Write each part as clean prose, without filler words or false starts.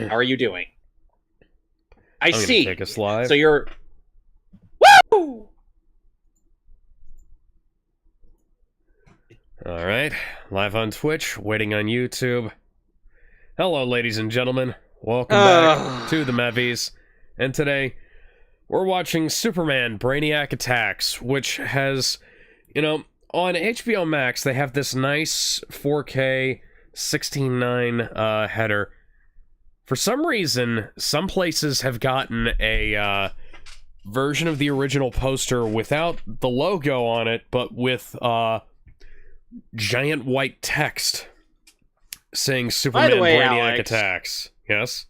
How are you doing? I I'm gonna see. take us live. So you're... Woo! Alright, live on Twitch, waiting on YouTube. Hello, ladies and gentlemen. Welcome back to the Mehvies. And today, we're watching Superman Brainiac Attacks, which has, you know, on HBO Max, they have this nice 4K 16:9 header. For some reason, some places have gotten a version of the original poster without the logo on it, but with giant white text saying Superman Brainiac Alex, Attacks. Yes?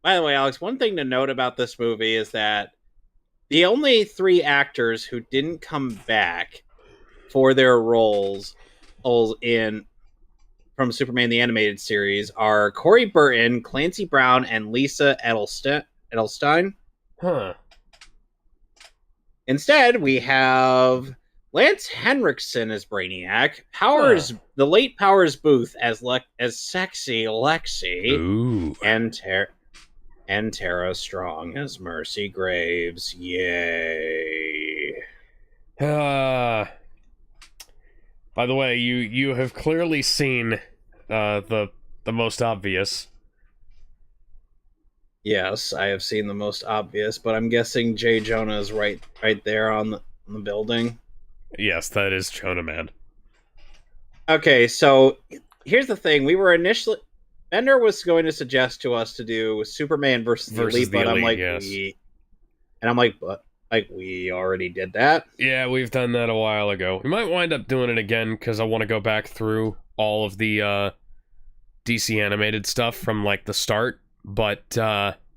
By the way, Alex, one thing to note about this movie is that the only three actors who didn't come back for their roles in from Superman the Animated Series are Corey Burton, Clancy Brown, and Lisa Edelstein. Huh. Instead, we have Lance Henriksen as Brainiac, the late Powers Booth as sexy Lexi, Ooh. and Tara Strong as Mercy Graves. Yay! By the way, you have clearly seen the most obvious. Yes, I have seen the most obvious, but I'm guessing Jay Jonah is right there on the building. Yes, that is Jonah Man. Okay, so here's the thing: Bender was going to suggest to us to do Superman versus the Elite, but I'm like, yes. we already did that. Yeah, we've done that a while ago. We might wind up doing it again because I want to go back through all of the DC animated stuff from like the start. But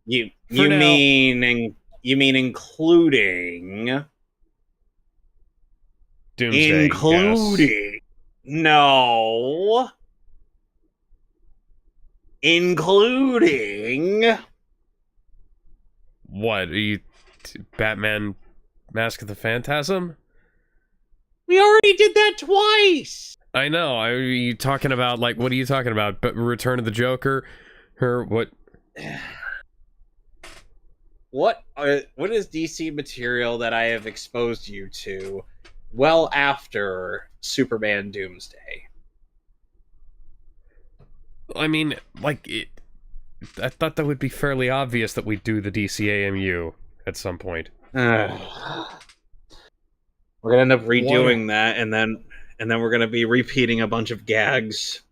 you mean including Doomsday? Including no, including what? Are you Batman Mask of the Phantasm? We already did that twice. I know. Are you talking about like what are you talking about? But Return of the Joker, or what? What is DC material that I have exposed you to well after Superman Doomsday? I mean, like, I thought that would be fairly obvious that we'd do the DCAMU at some point. We're gonna end up redoing that, and then we're gonna be repeating a bunch of gags.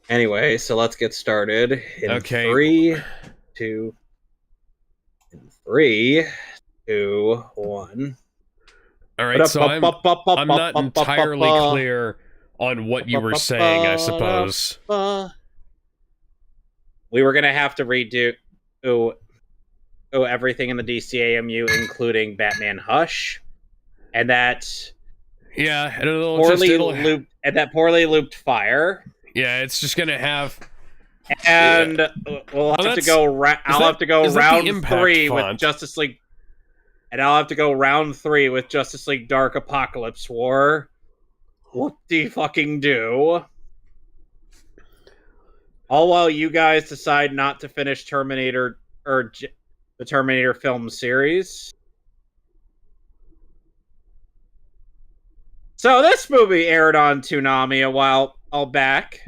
Anyway, so let's get started. In okay. 3, 2, 1. Alright, so I'm not entirely clear on what you were saying, I suppose. We were gonna have to redo everything in the DCAMU, including Batman Hush, and that poorly looped Fire. Yeah, it's just gonna have, and we'll have to go. I'll have to go round 3 with Justice League, and I'll have to go round 3 with Justice League Dark Apocalypse War. Whoop-de-fucking-do. All while you guys decide not to finish Terminator or the Terminator film series. So this movie aired on Toonami a while back,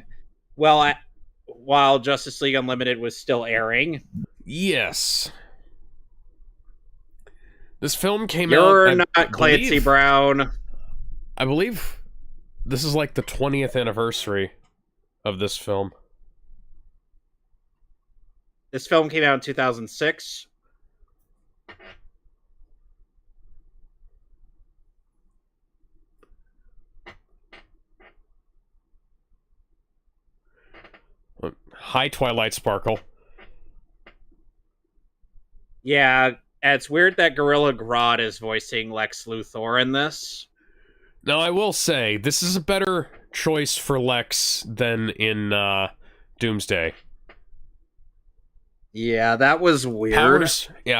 while Justice League Unlimited was still airing. Yes. This film came out... You're not Clancy Brown. I believe this is like the 20th anniversary of this film. This film came out in 2006. Hi, Twilight Sparkle. Yeah, it's weird that Gorilla Grodd is voicing Lex Luthor in this. Now, I will say, this is a better choice for Lex than in Doomsday. Yeah, that was weird.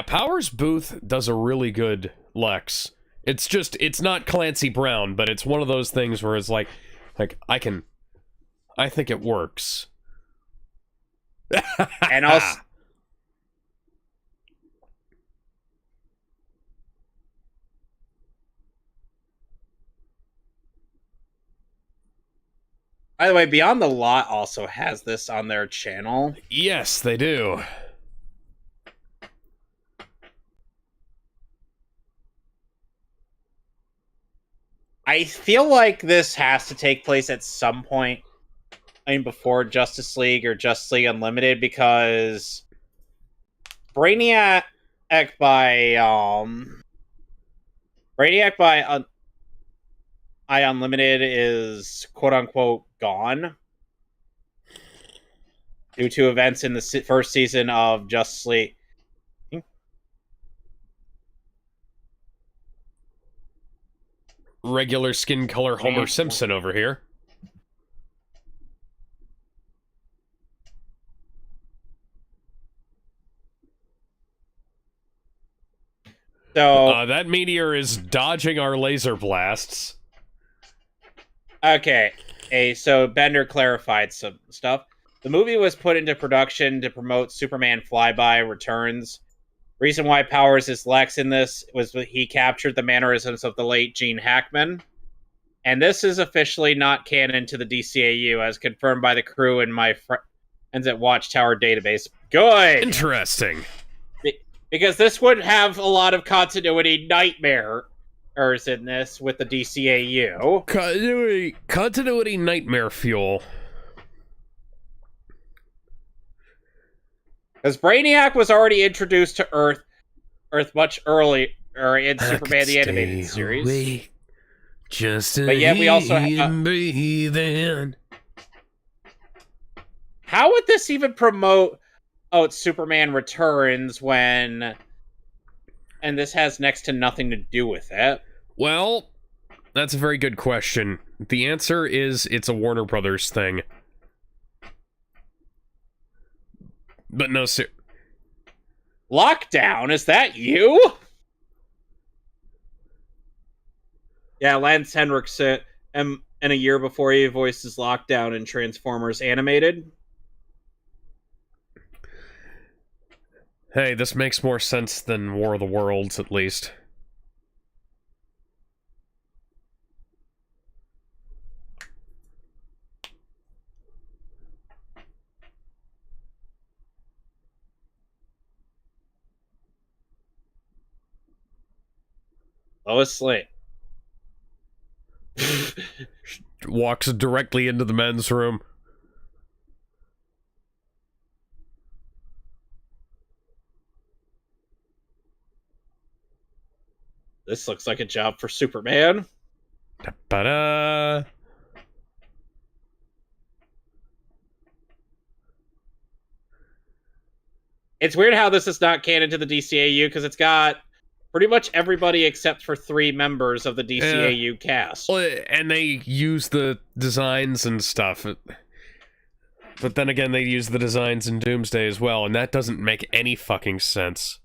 Powers Booth does a really good Lex. It's not Clancy Brown, but it's one of those things where it's like I think it works. And also, by the way, Beyond the Lot also has this on their channel. Yes, they do. I feel like this has to take place at some point, I mean, before Justice League or Justice League Unlimited, because Brainiac by Unlimited is quote unquote gone due to events in the first season of Justice League. Regular skin color Homer Simpson over here. So that meteor is dodging our laser blasts. Okay, so Bender clarified some stuff. The movie was put into production to promote Superman Flyby Returns. Reason why Powers is Lex in this was that he captured the mannerisms of the late Gene Hackman. And this is officially not canon to the DCAU, as confirmed by the crew and my friends at Watchtower Database. Good! Interesting. Because this would have a lot of continuity nightmares in this with the DCAU. Continuity nightmare fuel. Because Brainiac was already introduced to Earth much earlier in Superman the Animated Series. But yet we also how would this even promote Superman Returns when and this has next to nothing to do with it? Well, that's a very good question. The answer is it's a Warner Brothers thing. But no, sir. Lockdown, is that you? Yeah, Lance Henriksen, and a year before he voices Lockdown in Transformers Animated. Hey, this makes more sense than War of the Worlds, at least. Lois Lane. Walks directly into the men's room. This looks like a job for Superman. Ta-da! It's weird how this is not canon to the DCAU, because it's got pretty much everybody except for 3 members of the DCAU cast. Well, and they use the designs and stuff. But then again, they use the designs in Doomsday as well, and that doesn't make any fucking sense.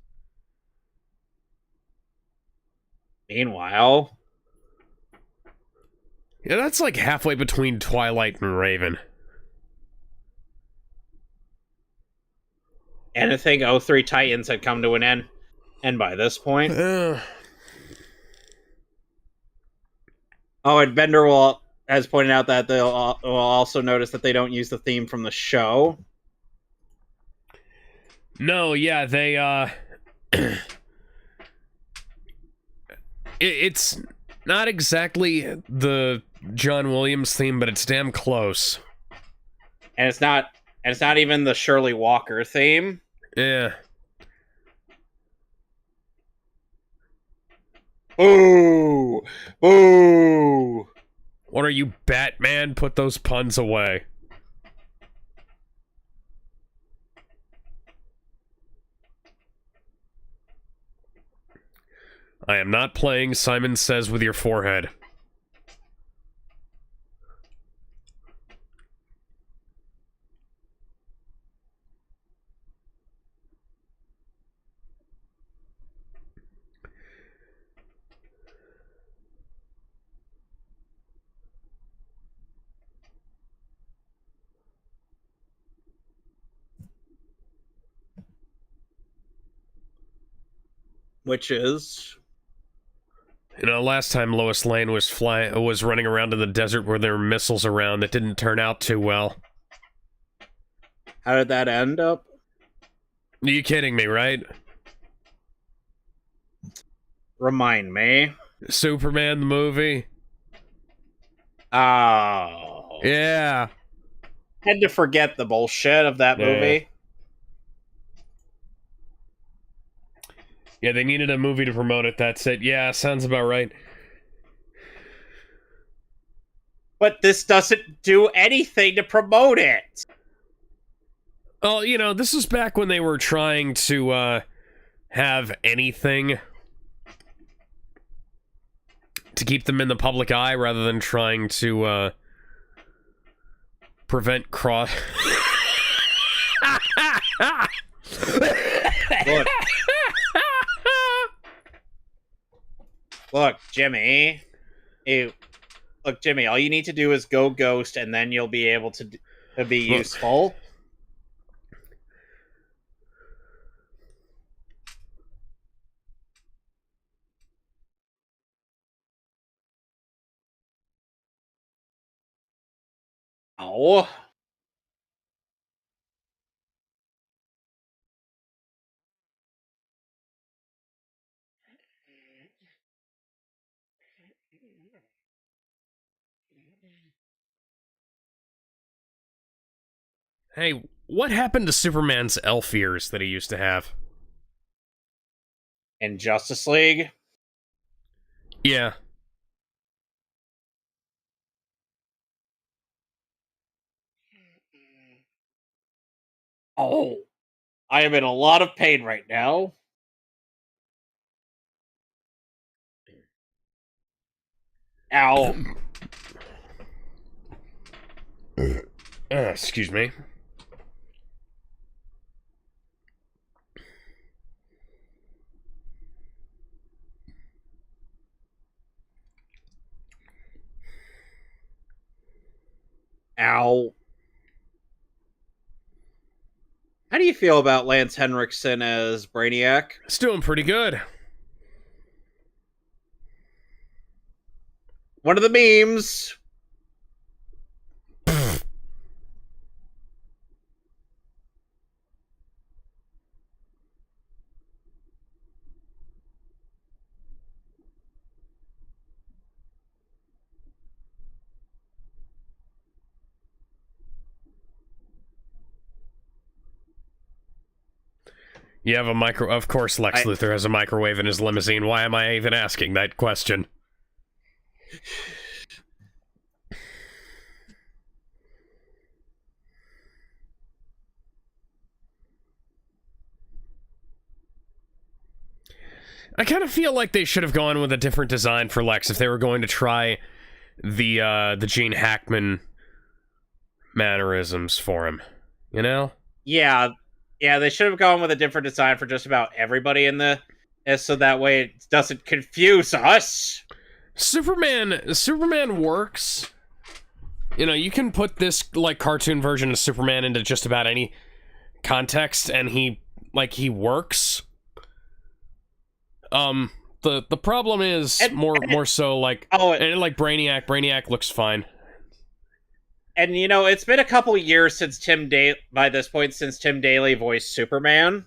Meanwhile... Yeah, that's like halfway between Twilight and Raven. Anything 03 Titans had come to an end by this point. Oh, and Bender has pointed out that they'll also notice that they don't use the theme from the show. No, yeah, they, it's not exactly the John Williams theme, but it's damn close. And it's not even the Shirley Walker theme. Yeah. Boo! Boo! What are you, Batman? Put those puns away. I am not playing Simon Says with your forehead. Which is... You know, last time Lois Lane was running around in the desert where there were missiles around, that didn't turn out too well. How did that end up? Are you kidding me, right? Remind me. Superman the movie? Oh. Yeah. Had to forget the bullshit of that movie. Yeah, they needed a movie to promote it, that's it. Yeah, sounds about right. But this doesn't do anything to promote it. Well, you know, this was back when they were trying to have anything to keep them in the public eye rather than trying to prevent cross... Look, Jimmy. Look, Jimmy, all you need to do is go ghost, and then you'll be able to be useful. Oh. Hey, what happened to Superman's elf ears that he used to have? In Justice League? Yeah. Oh. I am in a lot of pain right now. Ow. Excuse me. Ow. How do you feel about Lance Henriksen as Brainiac? It's doing pretty good. One of the memes. You have a micro... Of course Lex Luthor has a microwave in his limousine. Why am I even asking that question? I kind of feel like they should have gone with a different design for Lex if they were going to try the Gene Hackman mannerisms for him. You know? Yeah, they should have gone with a different design for just about everybody in the... so that way it doesn't confuse us. Superman works. You know, you can put this, like, cartoon version of Superman into just about any context, and he works. The problem is more so, like... and, like, Brainiac looks fine. And, you know, it's been a couple years since Tim Daly voiced Superman.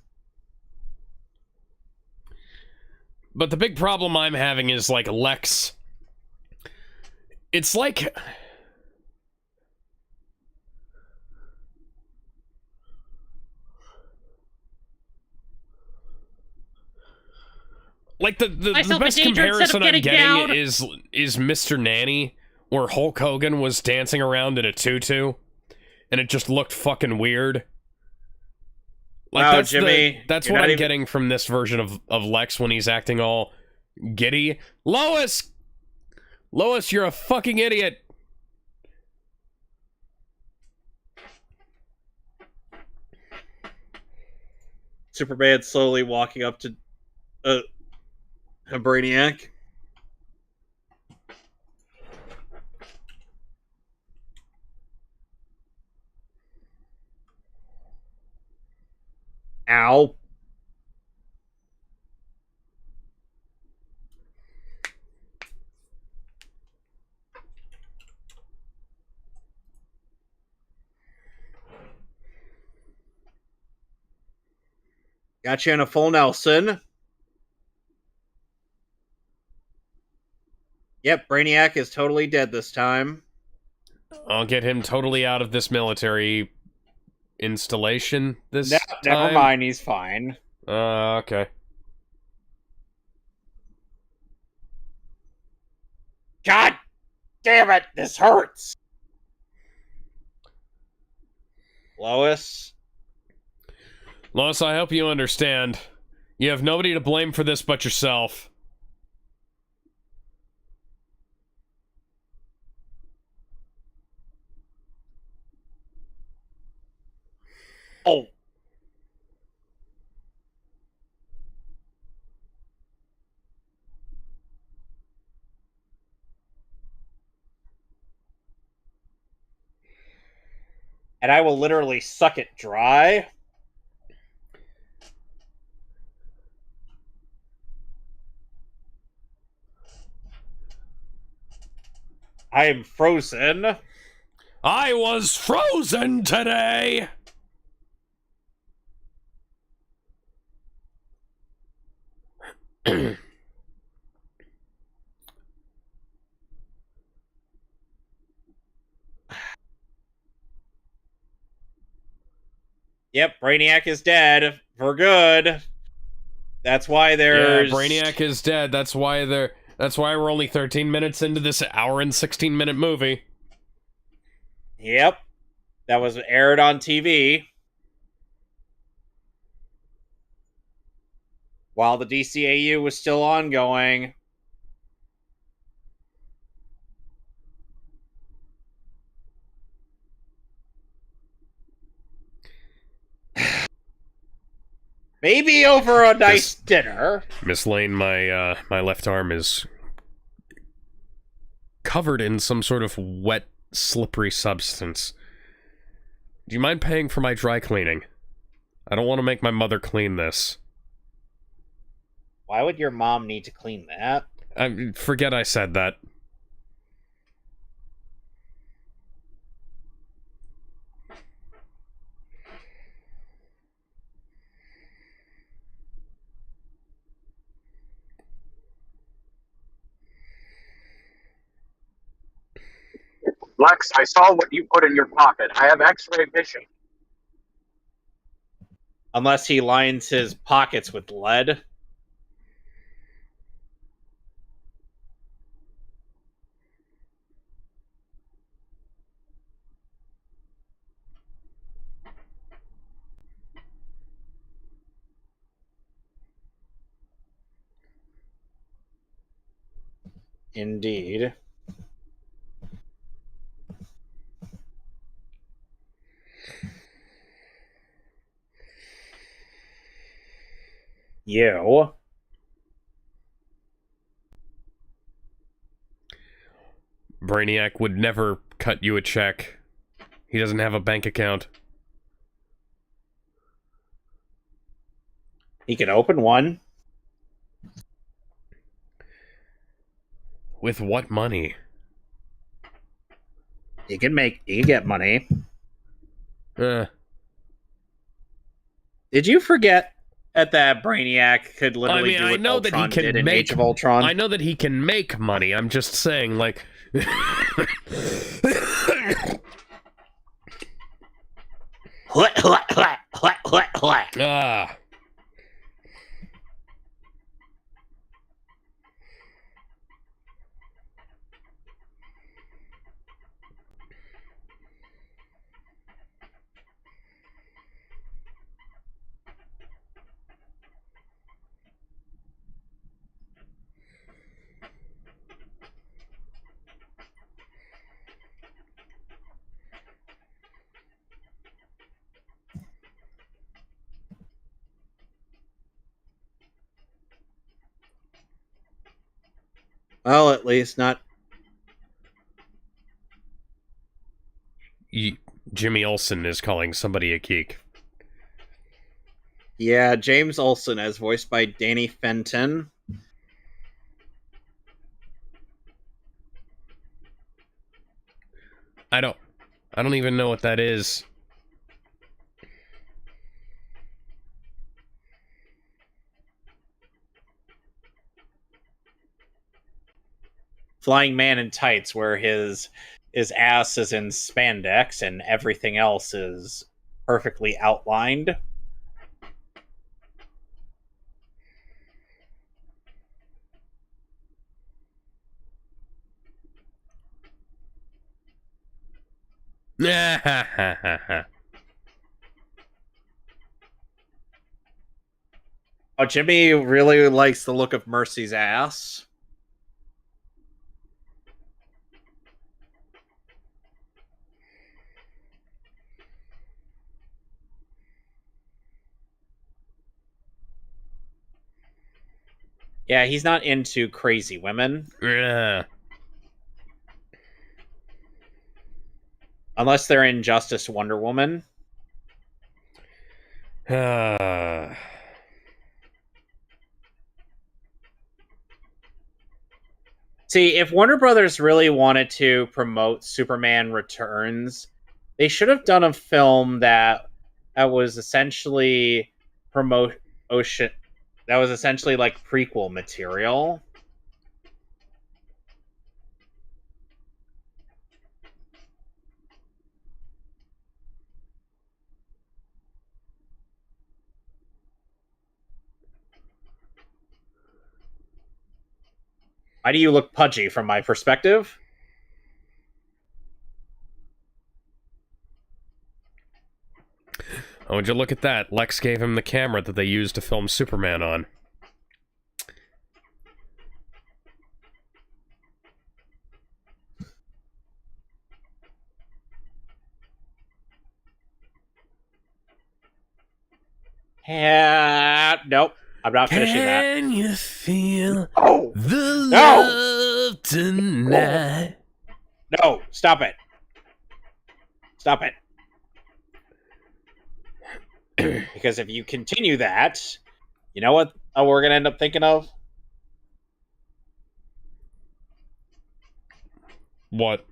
But the big problem I'm having is, like, Lex... It's like... Like, the best comparison I'm getting is Mr. Nanny, where Hulk Hogan was dancing around in a tutu, and it just looked fucking weird. Like, wow, that's Jimmy, that's what I'm getting from this version of Lex when he's acting all giddy. Lois, you're a fucking idiot. Superman slowly walking up to a Brainiac. Ow. Got you in a full Nelson. Yep, Brainiac is totally dead this time. I'll get him totally out of this military installation this No, time. never mind, he's fine. Okay. God damn it, this hurts. Lois? Lois, I hope you understand. You have nobody to blame for this but yourself. Oh. And I will literally suck it dry. I am frozen. I was frozen today! Yep, Brainiac is dead. For good. That's why there's... Yeah, Brainiac is dead. That's why we're only 13 minutes into this hour and 16-minute movie. Yep. That was aired on TV. While the DCAU was still ongoing. Maybe over a nice dinner. Miss Lane, my left arm is covered in some sort of wet, slippery substance. Do you mind paying for my dry cleaning? I don't want to make my mother clean this. Why would your mom need to clean that? Forget I said that. Lex, I saw what you put in your pocket. I have X-ray vision. Unless he lines his pockets with lead. Indeed. You. Brainiac would never cut you a check. He doesn't have a bank account. He can open one. With what money? He can get money. Did you forget that Brainiac could literally do what Ultron did in Age of Ultron? I know that he can make money. I'm just saying, like... Ah. Well, at least not. Jimmy Olsen is calling somebody a geek. Yeah, James Olsen as voiced by Danny Fenton. I don't even know what that is. flying man in tights, where his ass is in spandex and everything else is perfectly outlined. Oh, Jimmy really likes the look of Mercy's ass. Yeah, he's not into crazy women. Yeah. Unless they're in Justice Wonder Woman. See, if Warner Brothers really wanted to promote Superman Returns, they should have done a film that was essentially that was essentially like prequel material. Why do you look pudgy from my perspective? Oh, would you look at that? Lex gave him the camera that they used to film Superman on. Yeah, nope. I'm not finishing that. Can you feel Oh, the no! love tonight? No, stop it. Stop it. Because if you continue that, you know what we're going to end up thinking of? What?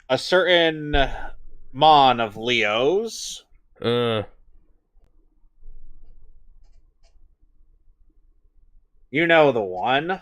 A certain Mon of Leo's. You know the one.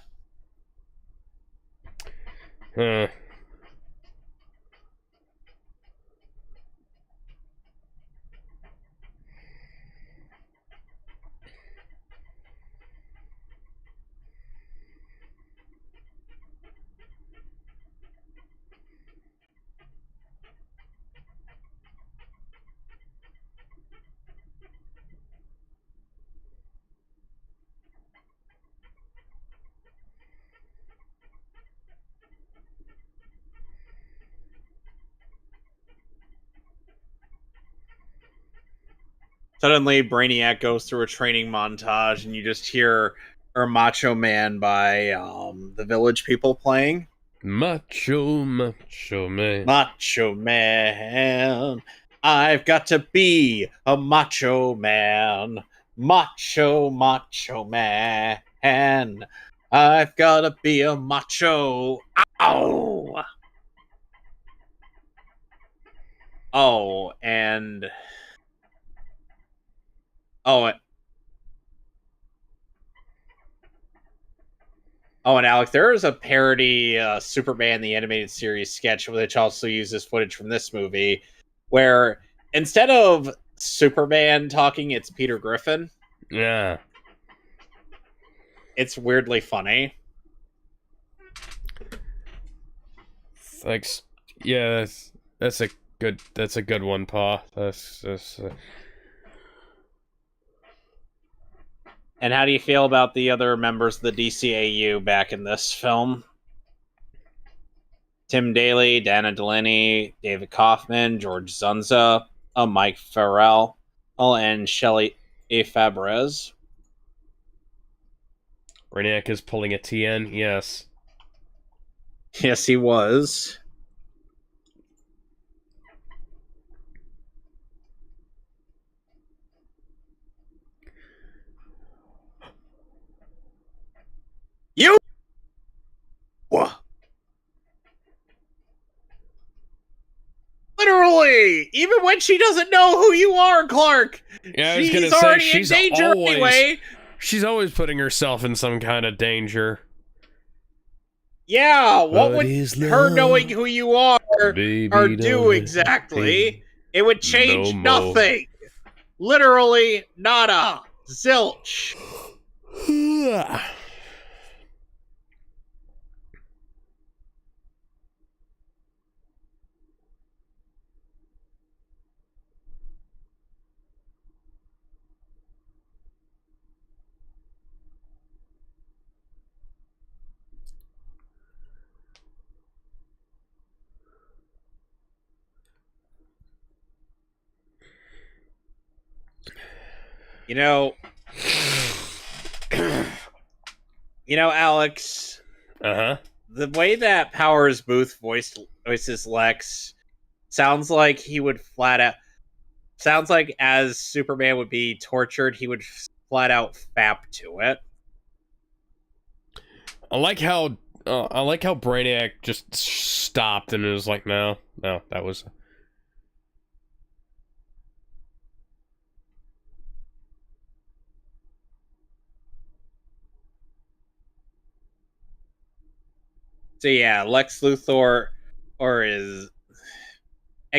Suddenly, Brainiac goes through a training montage, and you just hear Macho Man by the Village People playing. Macho, macho man. Macho Man. I've got to be a macho man. Macho, macho man. I've got to be a macho. Ow! Oh, and... Oh, and Alex, there is a parody Superman the Animated Series sketch which also uses footage from this movie, where instead of Superman talking, it's Peter Griffin. Yeah. It's weirdly funny. Thanks. Yeah, that's a good one, Pa. That's And how do you feel about the other members of the DCAU back in this film? Tim Daly, Dana Delaney, David Kaufman, George Zunza, Mike Farrell, and Shelley A. Fabrez. Brainiac is pulling a TN, yes. Yes, he was. You! Literally! Even when she doesn't know who you are, Clark! Yeah, I was she's gonna already say, she's in danger always, anyway! She's always putting herself in some kind of danger. Yeah, what What would is her love? knowing who you are Baby, or don't do let exactly? me It would no change more. nothing. Literally nada. Zilch. You know, Alex, Uh-huh. the way that Powers Booth voices Lex sounds like he would sounds like as Superman would be tortured, he would flat out fap to it. I like how Brainiac just stopped and was like, no, that was... So yeah, Lex Luthor and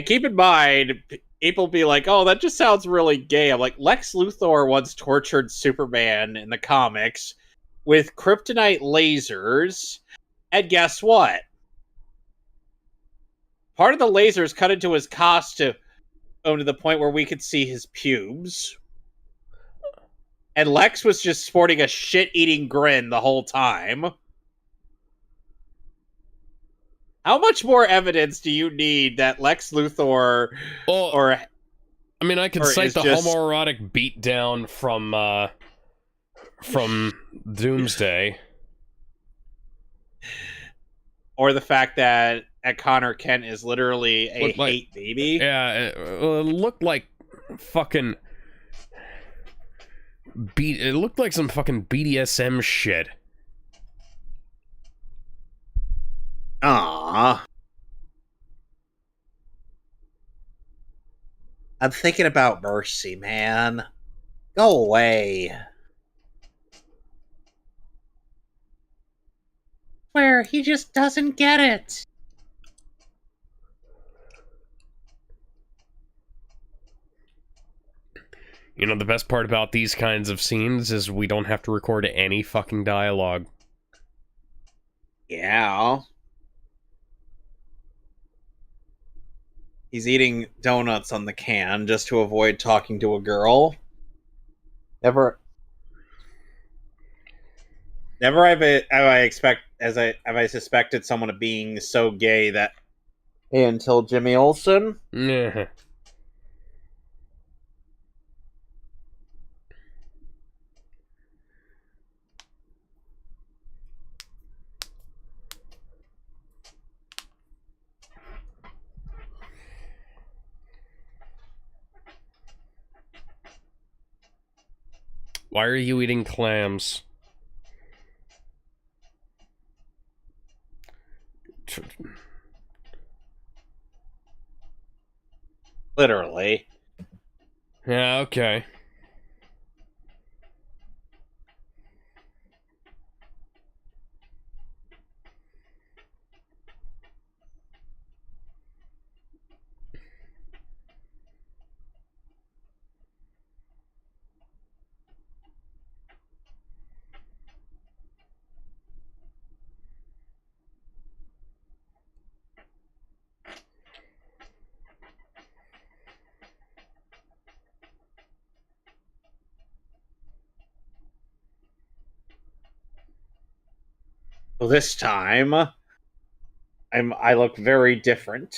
keep in mind, people be like, "Oh, that just sounds really gay." I'm like, Lex Luthor once tortured Superman in the comics with kryptonite lasers, and guess what? Part of the lasers cut into his costume to the point where we could see his pubes. And Lex was just sporting a shit-eating grin the whole time. How much more evidence do you need that Lex Luthor I mean, I could cite the just homoerotic beatdown from Doomsday. or the fact that Connor Kent is literally a hate baby? Yeah, it looked like fucking... It looked like some fucking BDSM shit. Aww. I'm thinking about Mercy, man. Go away. Where he just doesn't get it. You know, the best part about these kinds of scenes is we don't have to record any fucking dialogue. Yeah. He's eating donuts on the can just to avoid talking to a girl. Never have I suspected someone of being so gay that until Jimmy Olsen. Yeah. Why are you eating clams? Literally. Yeah, okay. Well, this time, I look very different.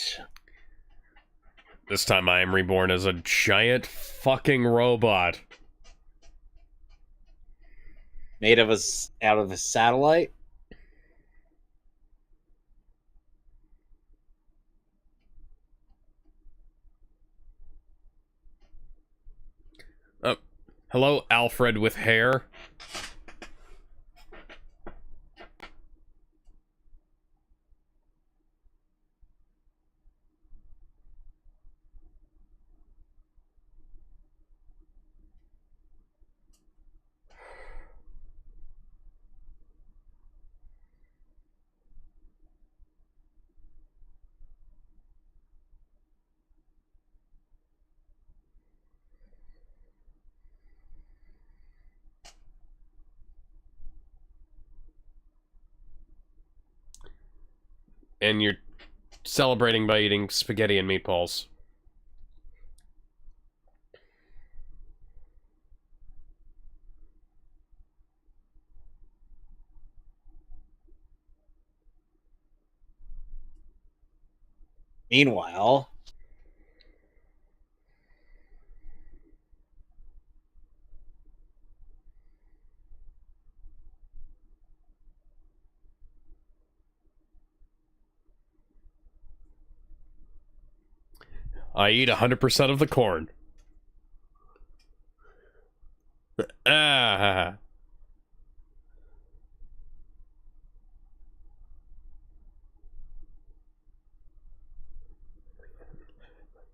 This time I am reborn as a giant fucking robot. Made out of a satellite. Hello, Alfred with hair. and you're celebrating by eating spaghetti and meatballs. Meanwhile, I eat 100% of the corn. Ah.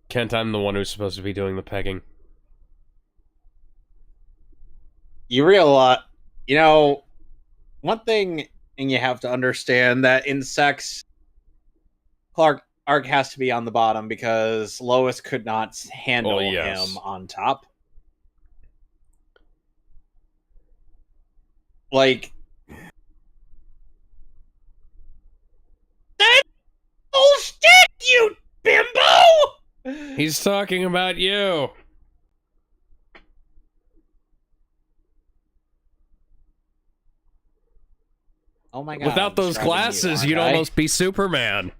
Kent, I'm the one who's supposed to be doing the pegging. you realize, you know, one thing, and you have to understand that in sex, Clark Ark has to be on the bottom because Lois could not handle him on top. Like, that bullshit, you bimbo! He's talking about you. Oh my god. Without those glasses, you'd almost be Superman.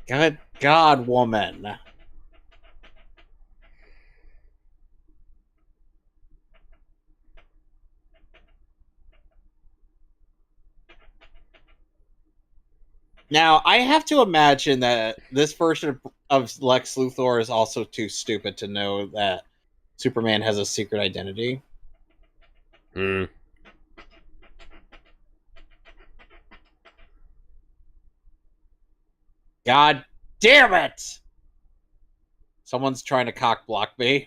Good God, woman. Now, I have to imagine that this version of Lex Luthor is also too stupid to know that Superman has a secret identity. Hmm. God damn it! Someone's trying to cock block me.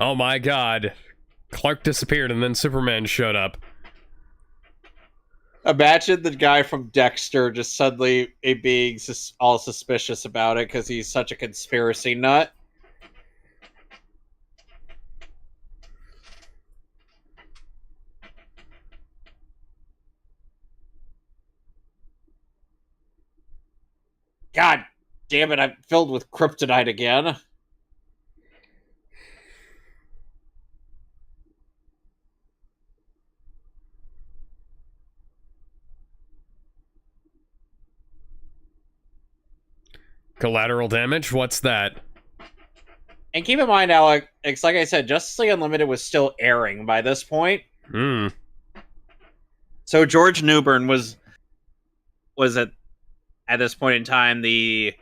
Oh my god. Clark disappeared and then Superman showed up. Imagine the guy from Dexter just suddenly being all suspicious about it because he's such a conspiracy nut. God damn it, I'm filled with kryptonite again. Collateral damage? What's that? And keep in mind, Alex, like I said, Justice League Unlimited was still airing by this point. Hmm. So George Newbern was at this point in time the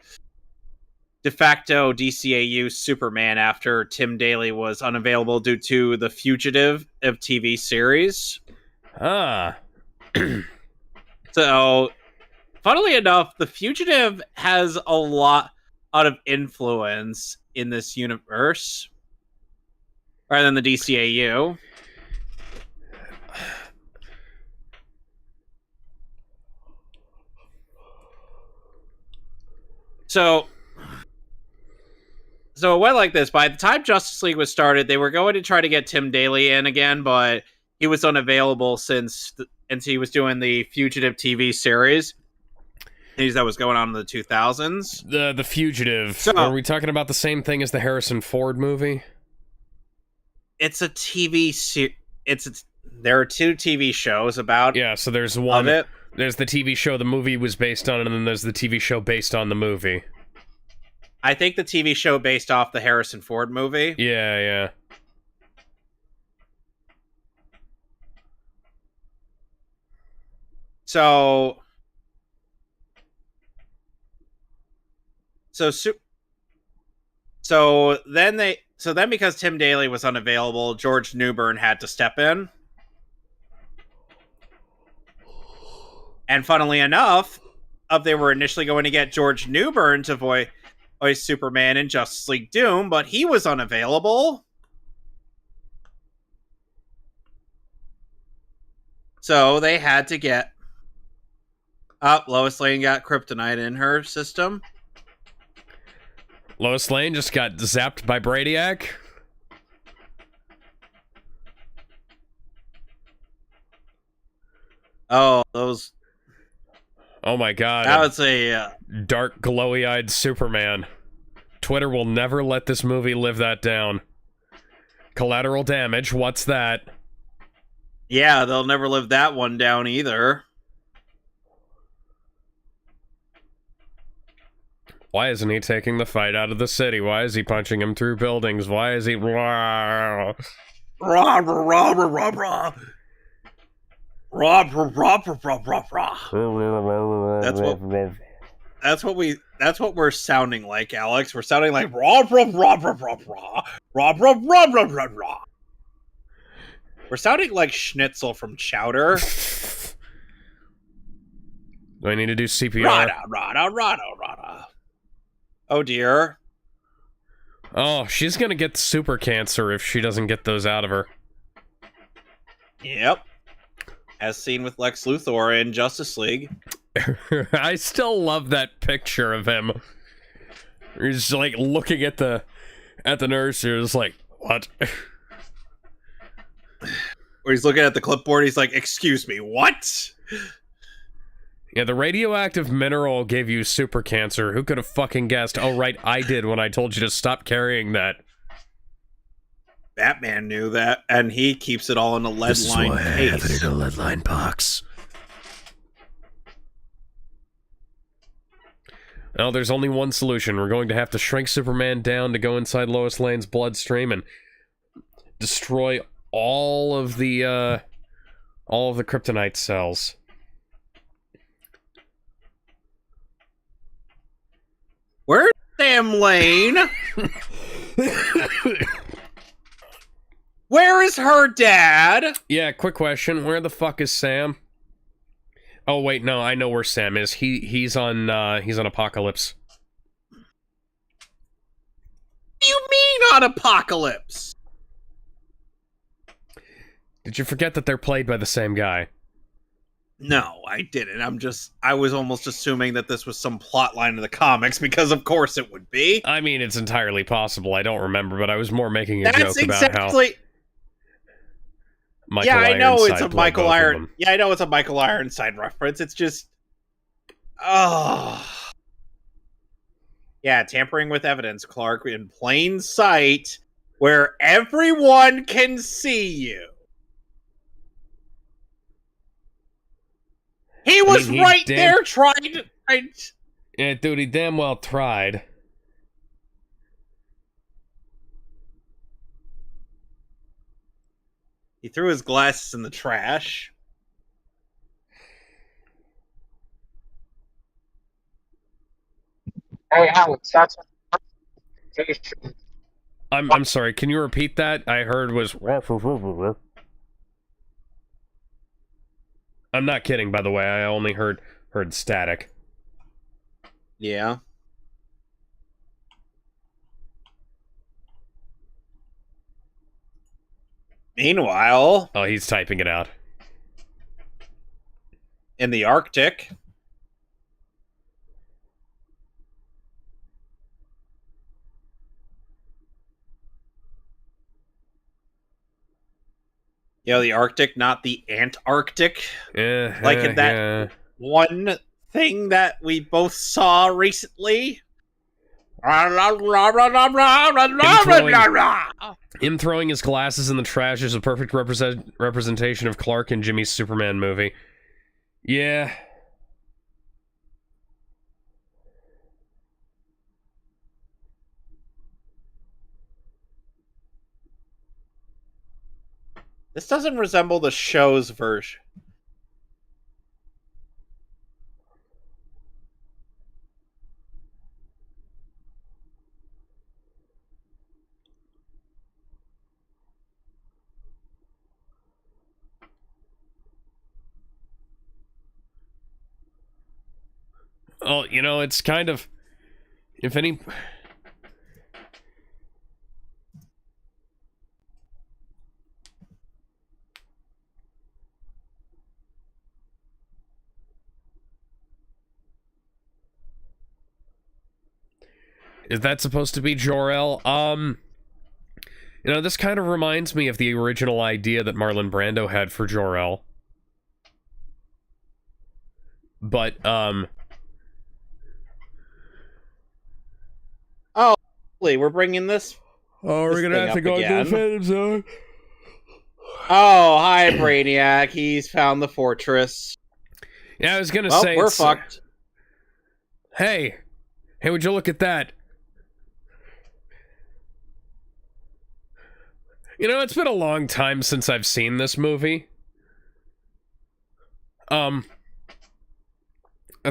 de facto DCAU Superman after Tim Daly was unavailable due to The Fugitive of TV series. Ah. So, funnily enough, The Fugitive has a lot of influence in this universe rather than the DCAU. So it went like this. By the time Justice League was started, they were going to try to get Tim Daly in again, but he was unavailable since he was doing the Fugitive TV series that was going on in the 2000s. The Fugitive. So, are we talking about the same thing as the Harrison Ford movie? It's a TV series. There are two TV shows about. Yeah, so there's one. Of it. There's the TV show the movie was based on, and then there's the TV show based on the movie. I think the TV show based off the Harrison Ford movie. Yeah. So then because Tim Daly was unavailable, George Newbern had to step in. And funnily enough, they were initially going to get George Newbern to voice Superman in Justice League Doom, but he was unavailable. So they had to get Lois Lane got kryptonite in her system. Lois Lane just got zapped by Brainiac. Oh, those. Oh my god. That was a dark, glowy-eyed Superman. Twitter will never let this movie live that down. Collateral damage, what's that? Yeah, they'll never live that one down either. Why isn't he taking the fight out of the city? Why is he punching him through buildings? Why is he... Rah, rah, rah, rah, rah, rah. Rah, rah, rah, rah, rah, rah. That's what we're sounding like, Alex. We're sounding like rah, rah, rah, rah, rah, rah. Rah, rah, rah, rah, rah, rah. We're sounding like Schnitzel from Chowder. Do I need to do CPR? Rada, rada, rada, rada. Oh dear. Oh, she's gonna get super cancer if she doesn't get those out of her. Yep. As seen with Lex Luthor in Justice League. I still love that picture of him. He's like looking at the nurse. He's like, what? Or he's looking at the clipboard. He's like, excuse me, what? Yeah, the radioactive mineral gave you super cancer. Who could have fucking guessed? Oh, right, I did when I told you to stop carrying that. Batman knew that, and he keeps it all in a lead-lined case. I have it in a lead-lined box. Well, there's only one solution. We're going to have to shrink Superman down to go inside Lois Lane's bloodstream and destroy all of the kryptonite cells. Where's Sam Lane? Where is her dad? Yeah, quick question. Where the fuck is Sam? Oh wait, no, I know where Sam is. He's on Apocalypse. What do you mean on Apocalypse? Did you forget that they're played by the same guy? No, I didn't. I was almost assuming that this was some plot line in the comics, because of course it would be. I mean, it's entirely possible. I don't remember, but I was more making a joke about how Michael I know Ironside it's a played Michael both of Iron. them. Yeah, I know it's a Michael Ironside reference. It's just, oh, yeah, tampering with evidence, Clark, in plain sight, where everyone can see you. He was right there trying to... Yeah, dude, he damn well tried. He threw his glasses in the trash. Hey, Alex, that's a presentation. I'm sorry, can you repeat that? I heard was... I'm not kidding, by the way. I only heard static. Yeah. Meanwhile... Oh, he's typing it out. In the Arctic... You know, the Arctic, not the Antarctic. Like in that one thing that we both saw recently. Him throwing his glasses in the trash is a perfect representation of Clark in Jimmy's Superman movie. Yeah. This doesn't resemble the show's version. Oh, you know, it's kind of If any... Is that supposed to be Jor-El? You know, this kind of reminds me of the original idea that Marlon Brando had for Jor-El. But, Oh, we're bringing this. Oh, we're gonna have to go into the Phantom Zone. Oh, hi, Brainiac. He's found the fortress. Yeah, I was gonna say we're fucked. Hey, would you look at that? You know, it's been a long time since I've seen this movie. I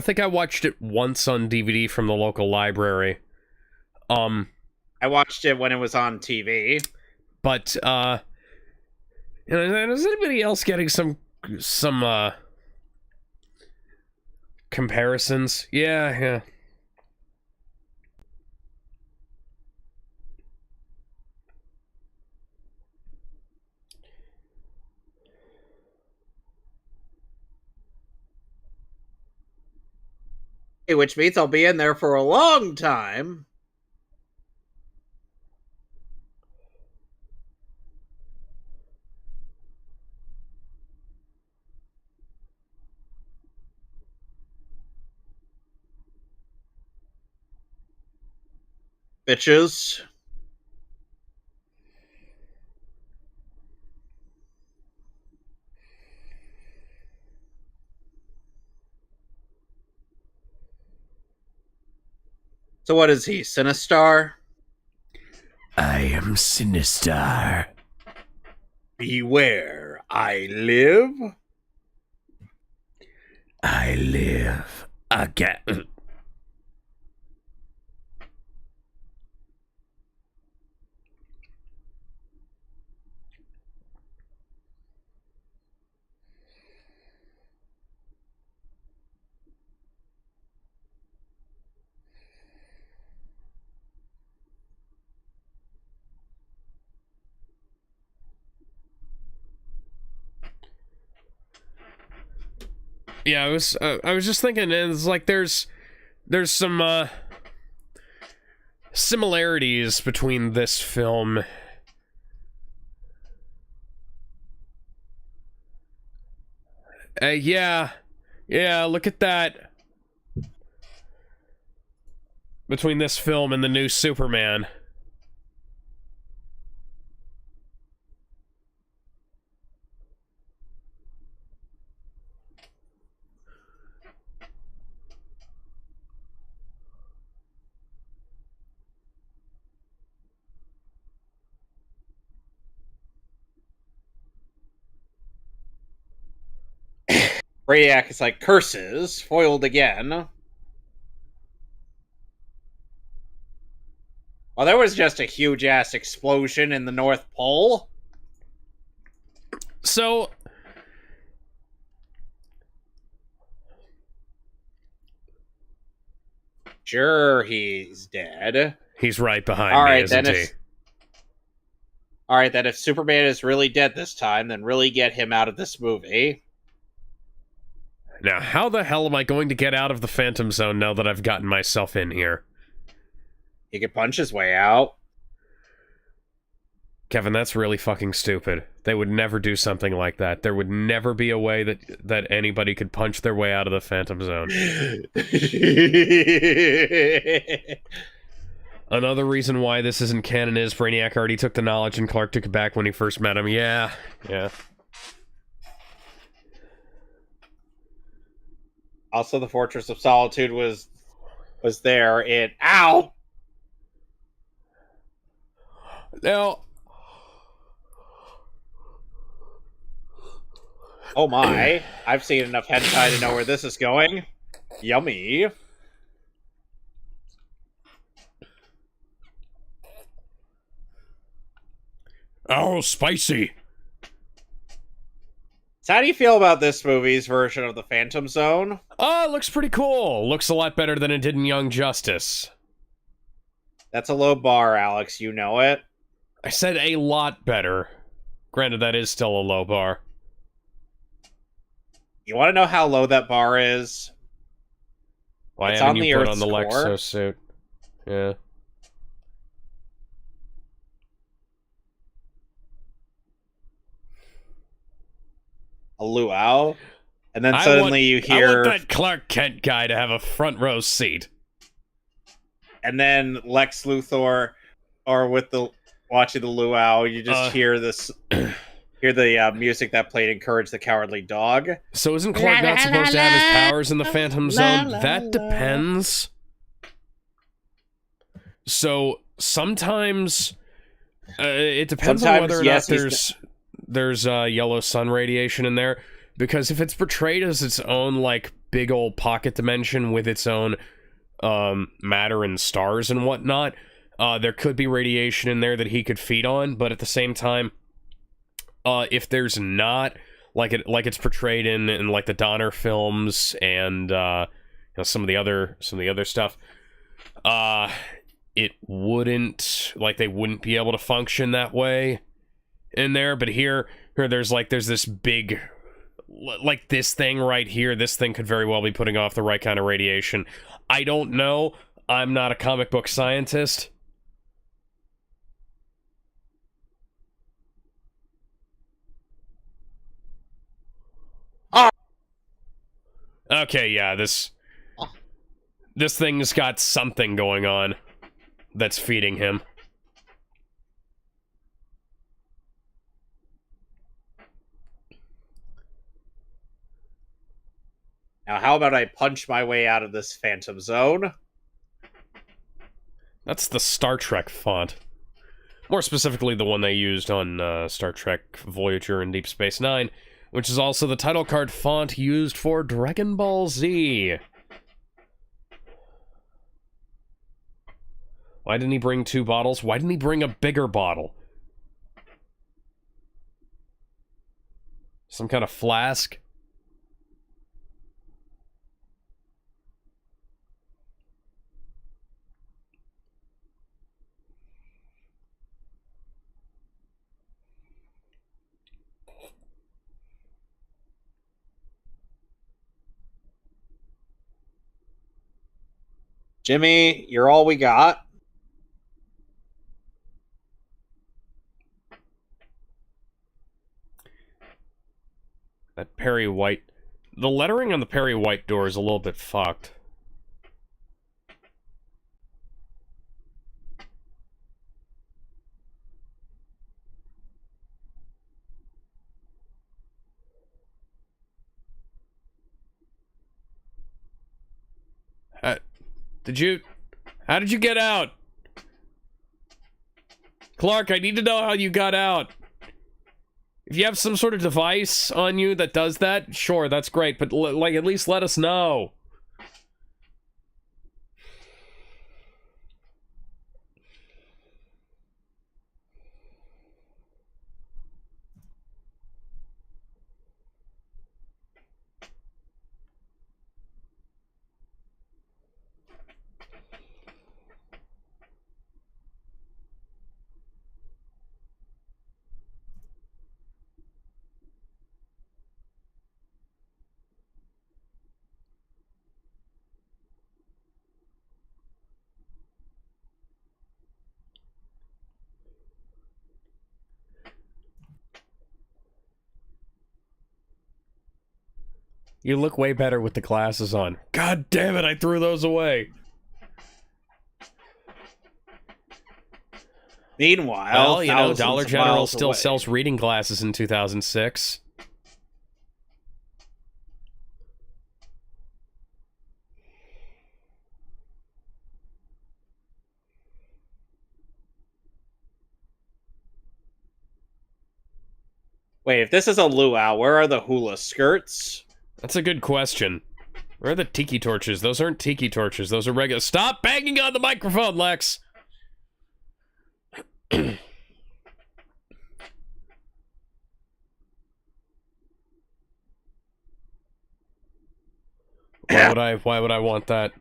think I watched it once on DVD from the local library. I watched it when it was on TV. But, you know, is anybody else getting some comparisons? Yeah. Which means I'll be in there for a long time. Bitches. So what is he, Sinistar? I am Sinistar. Beware, I live. I live again. Yeah, I was just thinking, it's like there's some similarities between this film. Yeah, look at that. Between this film and the new Superman. Brainiac is like, curses, foiled again. Well, there was just a huge-ass explosion in the North Pole. So... Sure, he's dead. He's right behind me, isn't he? Alright, then if Superman is really dead this time, then really get him out of this movie. Now, how the hell am I going to get out of the Phantom Zone now that I've gotten myself in here? He could punch his way out. Kevin, that's really fucking stupid. They would never do something like that. There would never be a way that anybody could punch their way out of the Phantom Zone. Another reason why this isn't canon is Brainiac already took the knowledge and Clark took it back when he first met him. Yeah. Also, the Fortress of Solitude was there in... Ow! Now... Oh my, I've seen enough hentai to know where this is going. Yummy. Oh, spicy. So how do you feel about this movie's version of the Phantom Zone? Oh, it looks pretty cool. Looks a lot better than it did in Young Justice. That's a low bar, Alex. You know it. I said a lot better. Granted, that is still a low bar. You want to know how low that bar is? Why It's haven't on you the put Earth's on the core. Lexo suit? Yeah. A luau. And then I suddenly you want hear... that Clark Kent guy to have a front row seat. And then Lex Luthor, or with the watching the luau, you just hear this... hear the music that played Encourage the Cowardly Dog. So isn't Clark not supposed to have his powers in the Phantom Zone? That depends. So sometimes it depends on whether or not there's yellow sun radiation in there. Because if it's portrayed as its own, like, big old pocket dimension with its own matter and stars and whatnot, there could be radiation in there that he could feed on. But at the same time, if there's not, like it's portrayed in like the Donner films and some of the other stuff, it wouldn't, like, they wouldn't be able to function that way in there. But here there's this big, like, this thing right here. This thing could very well be putting off the right kind of radiation. I don't know. I'm not a comic book scientist. Okay, yeah, this thing's got something going on that's feeding him. Now, how about I punch my way out of this Phantom Zone? That's the Star Trek font. More specifically, the one they used on Star Trek Voyager and Deep Space Nine, which is also the title card font used for Dragon Ball Z. Why didn't he bring 2 bottles? Why didn't he bring a bigger bottle? Some kind of flask? Jimmy, you're all we got. That Perry White... The lettering on the Perry White door is a little bit fucked. How did you get out? Clark, I need to know how you got out. If you have some sort of device on you that does that, sure, that's great, but like, at least let us know. You look way better with the glasses on. God damn it, I threw those away. Meanwhile, well, you know, Dollar General still sells reading glasses in 2006. Wait, if this is a luau, where are the hula skirts? That's a good question. Where are the tiki torches? Those aren't tiki torches. Those are regular... Stop banging on the microphone, Lex! Why would I want that?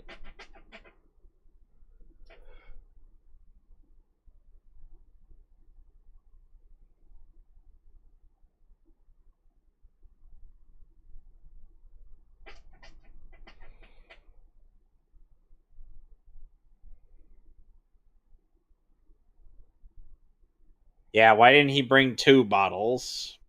Yeah, why didn't he bring 2 bottles?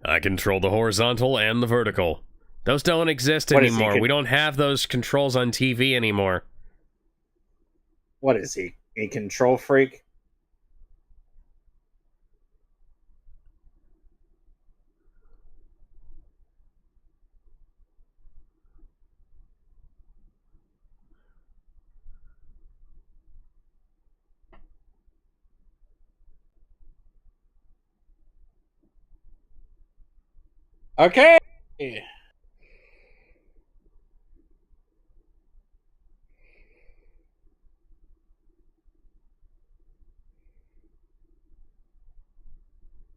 I control the horizontal and the vertical. Those don't exist What is he? anymore. We don't have those controls on TV anymore. What is he? A control freak? Okay.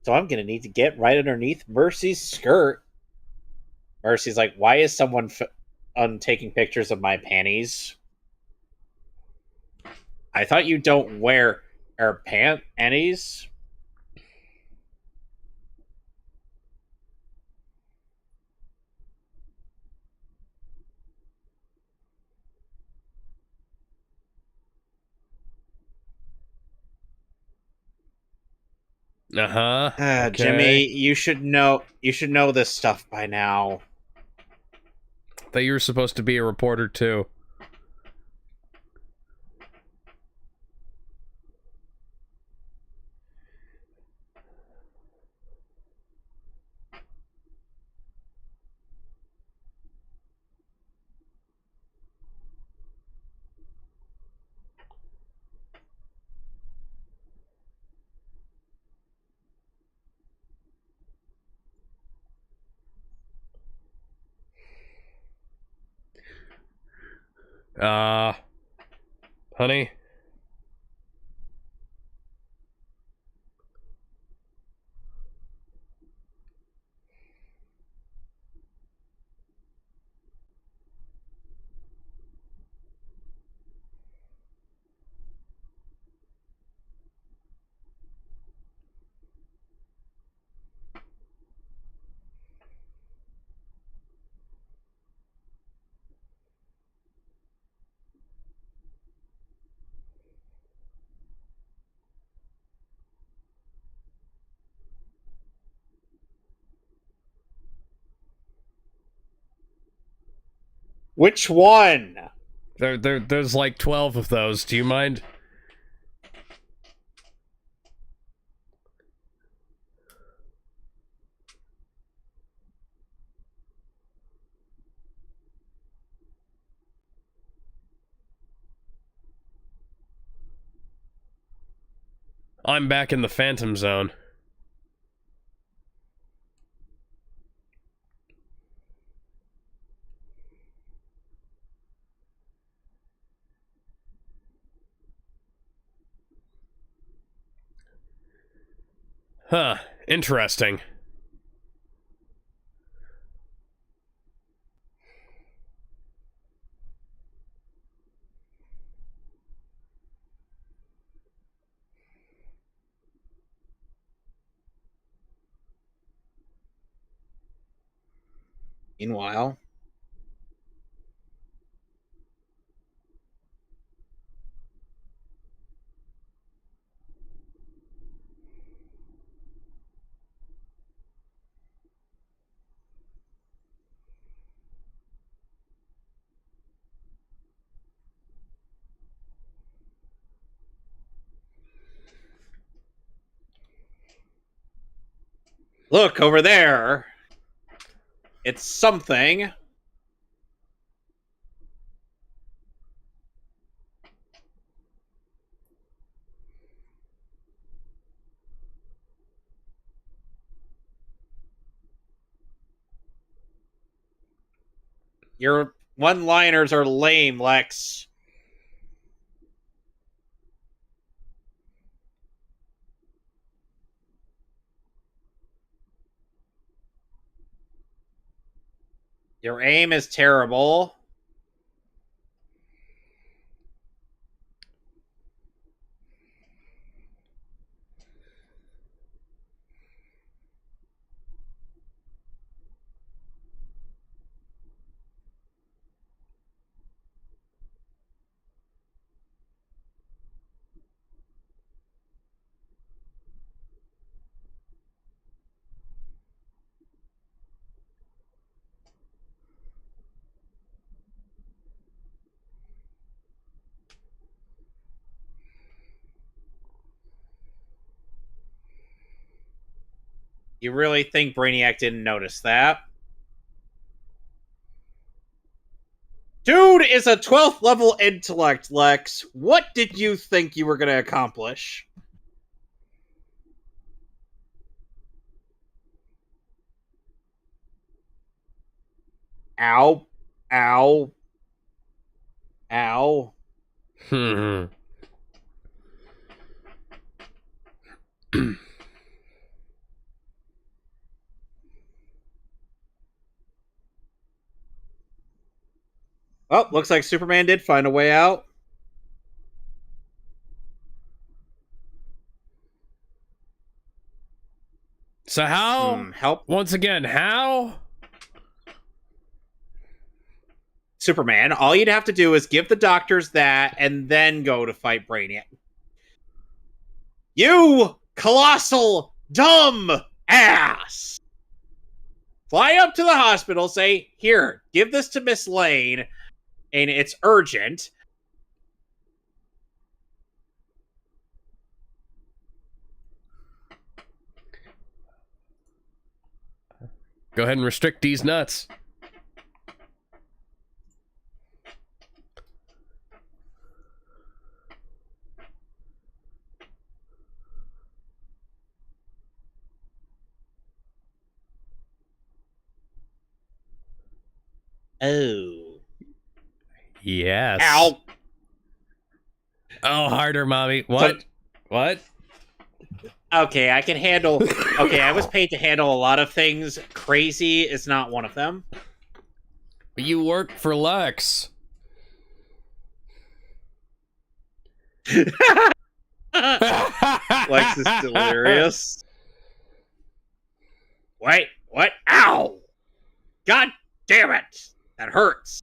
So I'm going to need to get right underneath Mercy's skirt. Mercy's like, why is someone taking pictures of my panties? I thought you don't wear panties. Uh-huh. Okay. Jimmy, you should know this stuff by now. Thought you were supposed to be a reporter too. Honey? Which one? There's like 12 of those. Do you mind? I'm back in the Phantom Zone. Huh. Interesting. Meanwhile, look over there. It's something. Your one-liners are lame, Lex. Your aim is terrible. You really think Brainiac didn't notice that? Dude is a 12th level intellect, Lex. What did you think you were going to accomplish? Ow. Ow. Ow. Oh, looks like Superman did find a way out. So how? Help. Once again, how? Superman, all you'd have to do is give the doctors that and then go to fight Brainiac. You colossal dumb ass! Fly up to the hospital, say, here, give this to Miss Lane, and it's urgent. Go ahead and restrict these nuts. Oh. Yes. Ow. Oh, harder, mommy. What? So, what? okay, I can handle... Okay, I was paid to handle a lot of things. Crazy is not one of them. You work for Lex. Lex is delirious. Wait, what? Ow! God damn it! That hurts.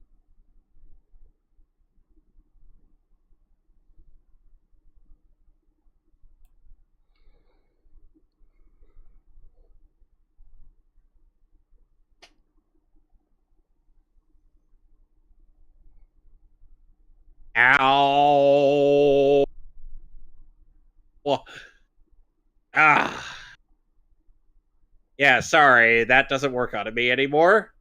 Ow! Ah. Yeah, sorry, that doesn't work out of me anymore.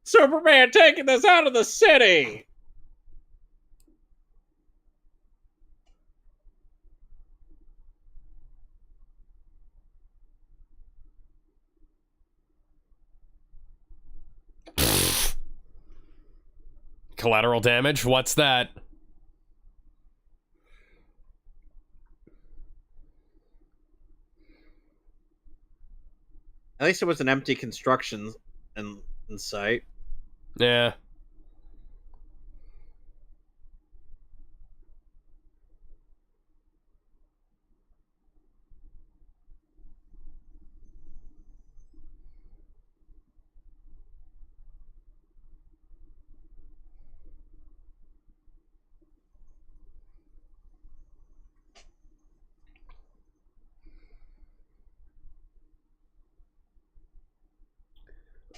Superman taking this out of the city! Collateral damage? What's that? At least it was an empty construction in sight. Yeah.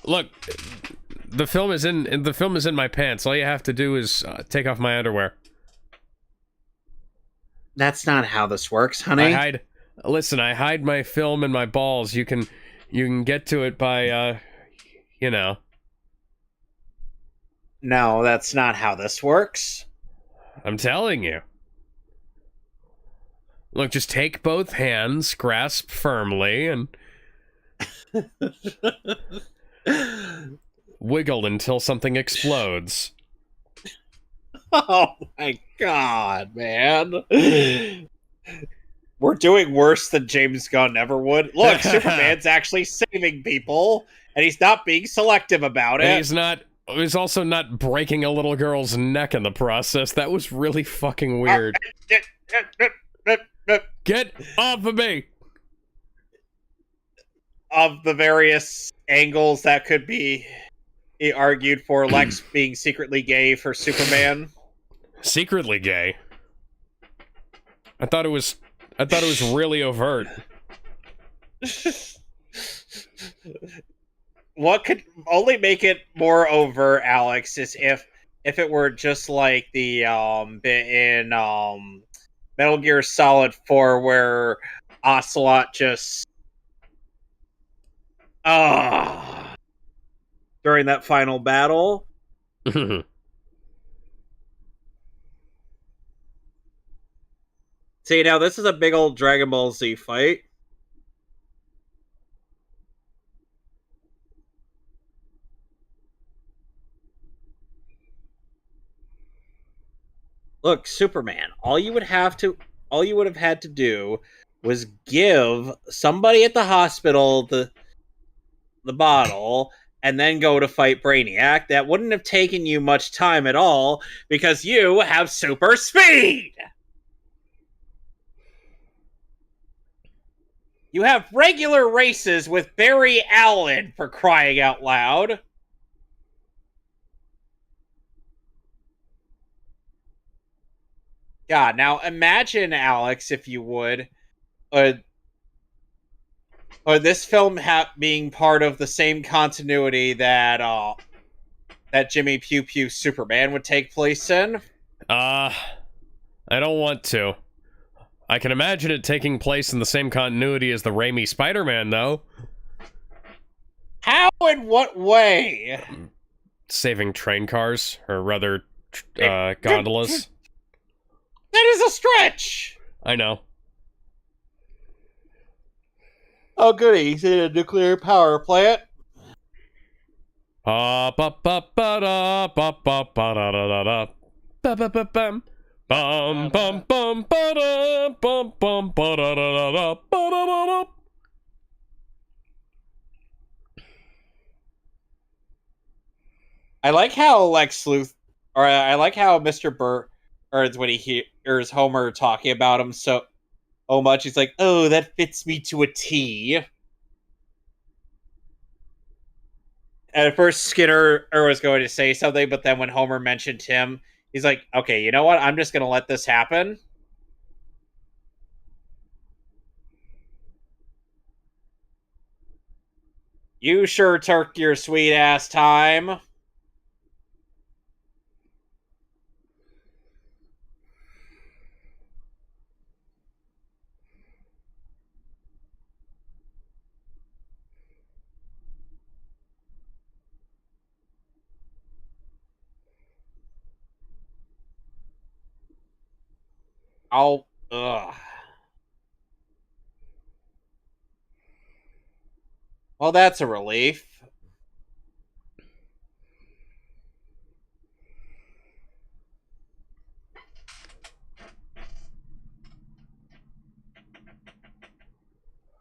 Look, the film is in my pants. All you have to do is take off my underwear. That's not how this works, honey. I hide my film in my balls. You can get to it by you know. No, that's not how this works. I'm telling you. Look, just take both hands, grasp firmly, and wiggle until something explodes. Oh my god, man. We're doing worse than James Gunn ever would. Look, Superman's actually saving people, and he's not being selective about it. And he's also not breaking a little girl's neck in the process. That was really fucking weird. Get off of me! Of the various angles that could be argued for Lex being secretly gay for Superman. Secretly gay? I thought it was really overt. What could only make it more overt, Alex, is if it were just like the bit in Metal Gear Solid 4 where Ocelot just during that final battle. See, now this is a big old Dragon Ball Z fight. Look, Superman, all you would have had to do was give somebody at the hospital the bottle and then go to fight Brainiac. That wouldn't have taken you much time at all because you have super speed. You have regular races with Barry Allen, for crying out loud. God, now imagine, Alex, if you would, or this film being part of the same continuity that that Jimmy Pew Pew Superman would take place in. I don't want to. I can imagine it taking place in the same continuity as the Raimi Spider-Man, though. How? In what way? Saving train cars, or rather, gondolas. That is a stretch! I know. Oh, goody. He's in a nuclear power plant. Bum bum bum ba da bum bum ba da da da ba da da da. I like how Lex Luthor, or I like how Mr. Burns, when he hears Homer talking about him so much, he's like, "Oh, that fits me to a T." And at first, Skinner was going to say something, but then when Homer mentioned him, he's like, "Okay, you know what? I'm just going to let this happen." You sure took your sweet ass time. Ugh. Well, that's a relief.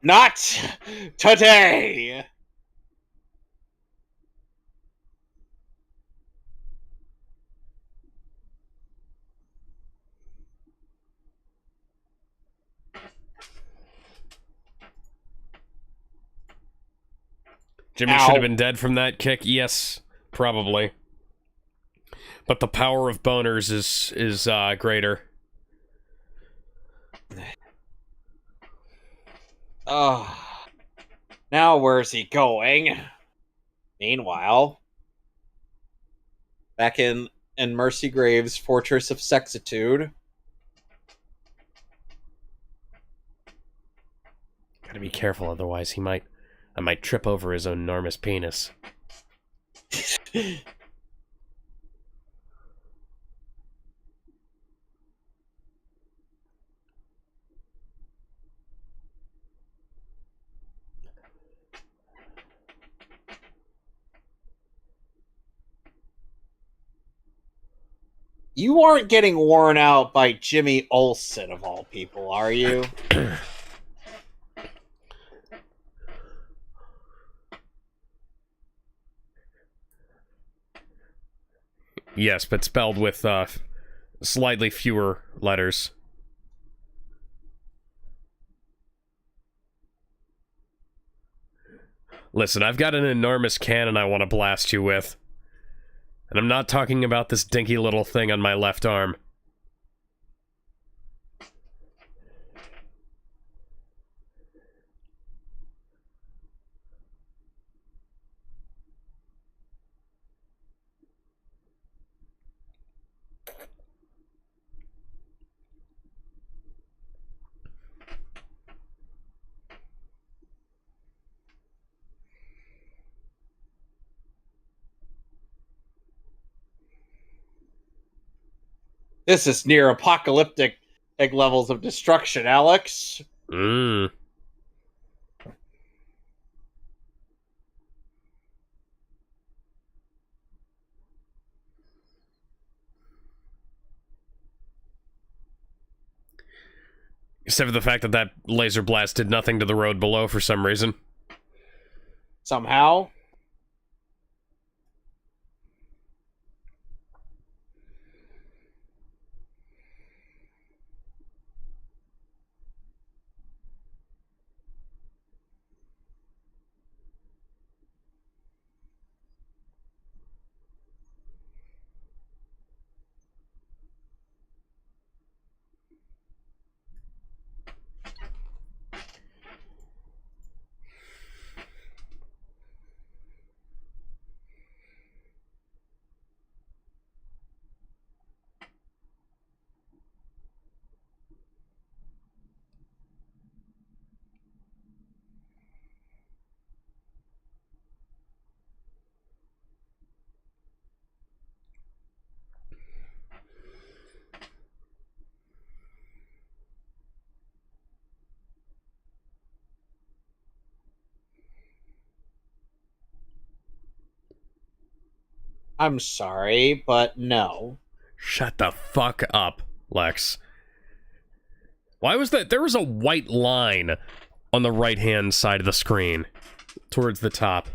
Not today! Jimmy should have been dead from that kick. Yes, probably. But the power of boners is greater. Now where's he going? Meanwhile, back in Mercy Graves' Fortress of Sexitude. Gotta be careful, otherwise I might trip over his own enormous penis. You aren't getting worn out by Jimmy Olsen, of all people, are you? Yes, but spelled with slightly fewer letters. Listen, I've got an enormous cannon I want to blast you with. And I'm not talking about this dinky little thing on my left arm. This is near apocalyptic levels of destruction, Alex. Except for the fact that that laser blast did nothing to the road below for some reason. Somehow. I'm sorry, but no. Shut the fuck up, Lex. Why was that? There was a white line on the right-hand side of the screen, towards the top.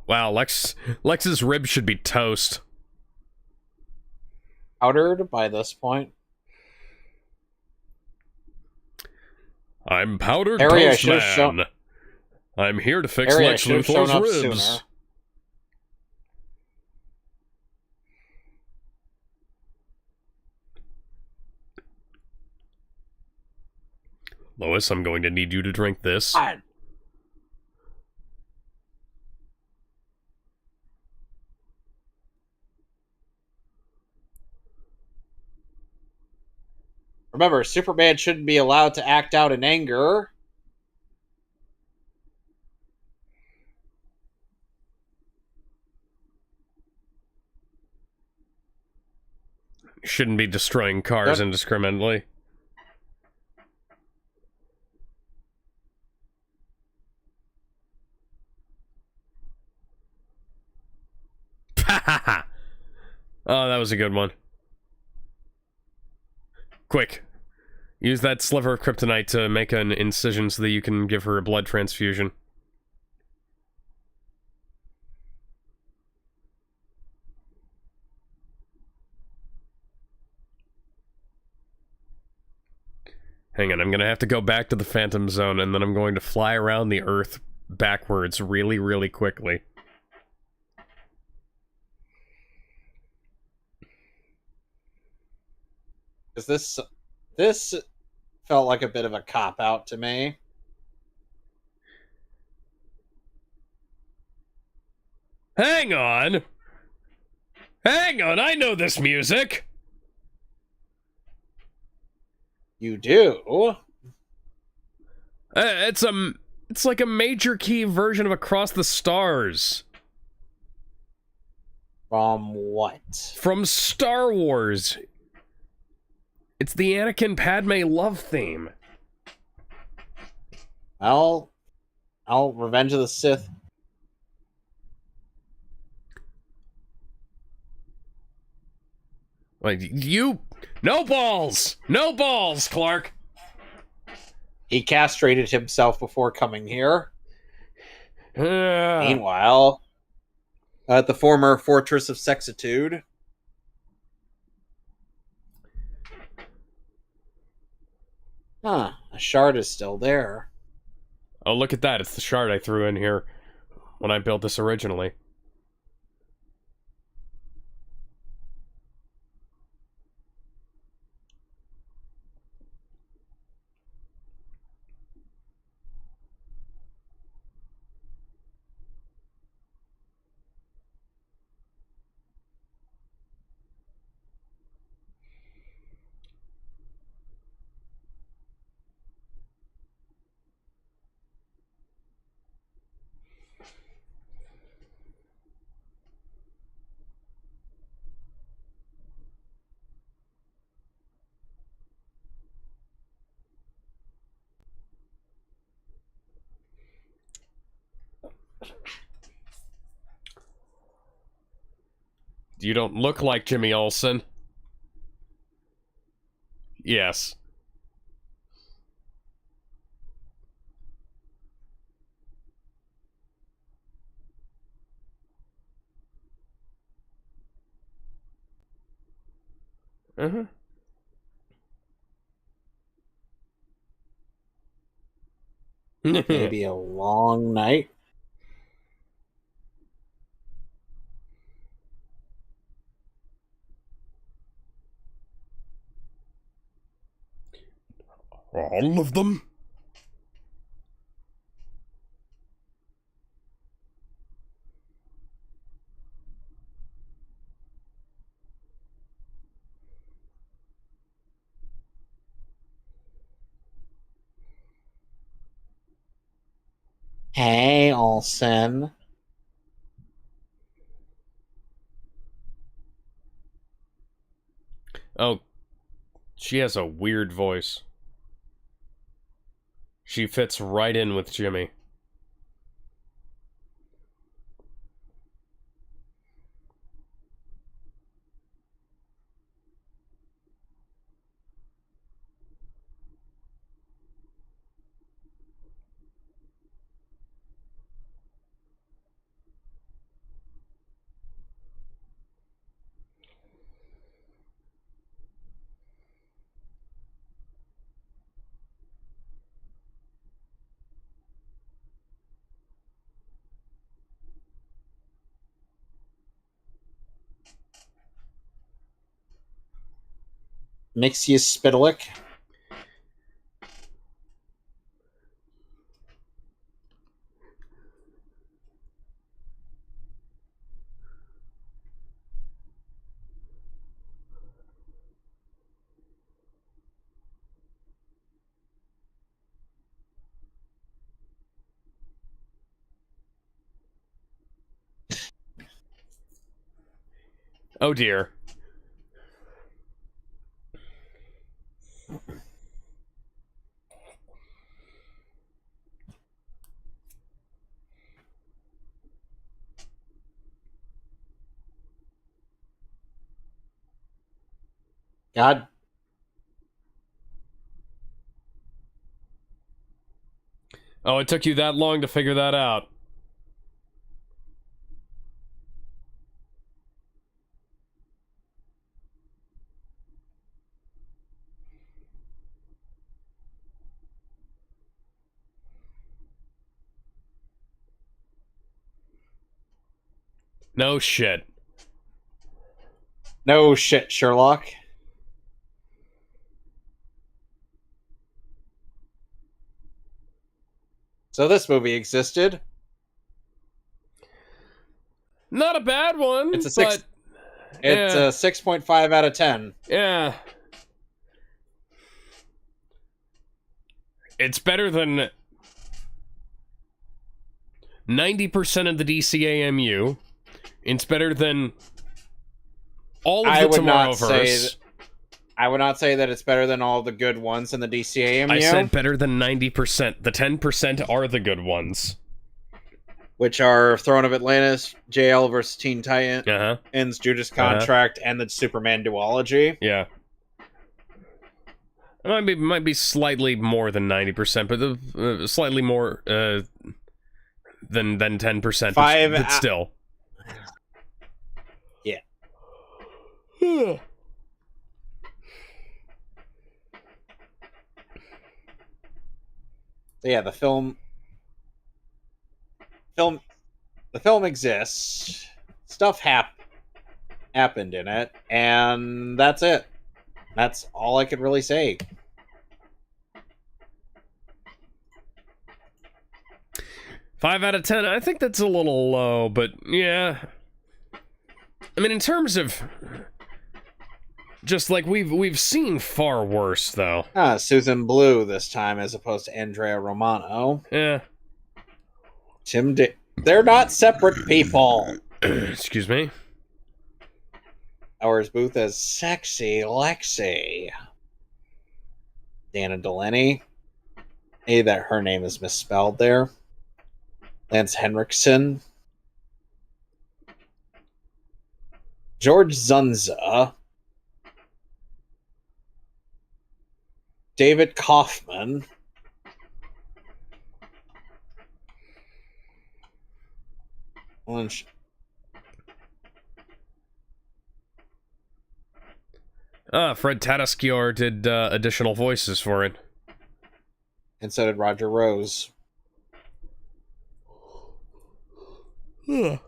Wow, Lex's ribs should be toast. Powdered by this point. I'm Powdered Harry, Toast Man. I'm here to fix Harry, Lex Luthor's ribs. Sooner. Lois, I'm going to need you to drink this. Remember, Superman shouldn't be allowed to act out in anger. Shouldn't be destroying cars indiscriminately. Oh, that was a good one. Quick. Use that sliver of kryptonite to make an incision so that you can give her a blood transfusion. Hang on, I'm gonna have to go back to the Phantom Zone, and then I'm going to fly around the Earth backwards really, really quickly. Because this felt like a bit of a cop-out to me. Hang on! Hang on, I know this music! You do? It's like a major key version of Across the Stars. From what? From Star Wars. It's the Anakin Padme love theme. Well, Revenge of the Sith. Like, no balls! No balls, Clark! He castrated himself before coming here. Ugh. Meanwhile, at the former Fortress of Sexitude. Huh, a shard is still there. Oh, look at that. It's the shard I threw in here when I built this originally. You don't look like Jimmy Olsen. Yes. Uh-huh. Maybe a long night. All of them? Hey, Olsen. Oh, she has a weird voice. She fits right in with Jimmy. Mixius Spitalik. Oh dear. God. Oh, it took you that long to figure that out. No shit. No shit, Sherlock. So this movie existed. Not a bad one. It's a six. But, it's yeah. a 6.5 out of 10. Yeah. It's better than 90% of the DCAMU. It's better than all of the Tomorrowverse. I would not say that it's better than all the good ones in the DCAMU. I said better than 90%. The 10% are the good ones. Which are Throne of Atlantis, JL vs. Teen Titans, Uh-huh. Judas Contract, and the Superman duology. Yeah. It might be slightly more than 90%, but slightly more than 10%, but still. Yeah. So yeah, the film exists. Stuff happened in it, and that's it. That's all I could really say. Five out of 10. I think that's a little low, but yeah. I mean, in terms of just like we've seen far worse though. Susan Blue this time as opposed to Andrea Romano. Yeah. They're not separate people. Excuse me. Ours Booth as Sexy Lexi. Dana Delaney. Maybe that her name is misspelled there. Lance Henriksen. George Zunza. David Kaufman. Fred Tatasciore did additional voices for it. And so did Roger Rose. So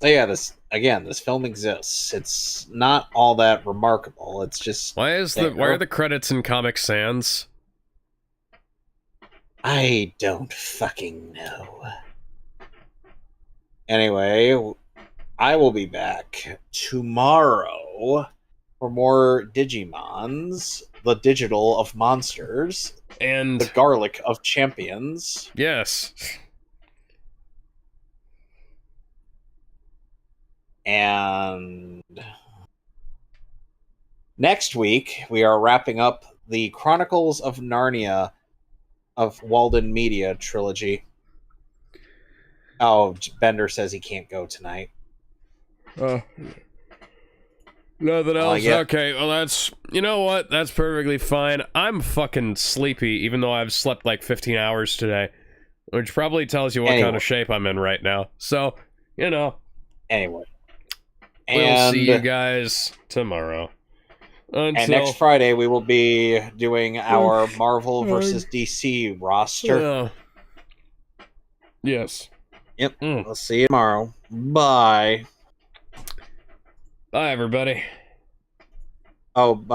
yeah, this film exists. It's not all that remarkable. It's just why are the credits in Comic Sans? I don't fucking know. Anyway, I will be back tomorrow for more Digimons, the digital of monsters, and the garlic of champions. Yes. And next week, we are wrapping up the Chronicles of Narnia of Walden Media trilogy. Oh, Bender says he can't go tonight. Nothing else? Okay, well that's... You know what? That's perfectly fine. I'm fucking sleepy, even though I've slept like 15 hours today. Which probably tells you what kind of shape I'm in right now. So, you know. Anyway. We'll see you guys tomorrow. And next Friday, we will be doing our Marvel versus DC roster. Yes. Yep. We'll see you tomorrow. Bye. Bye, everybody. Oh, bye.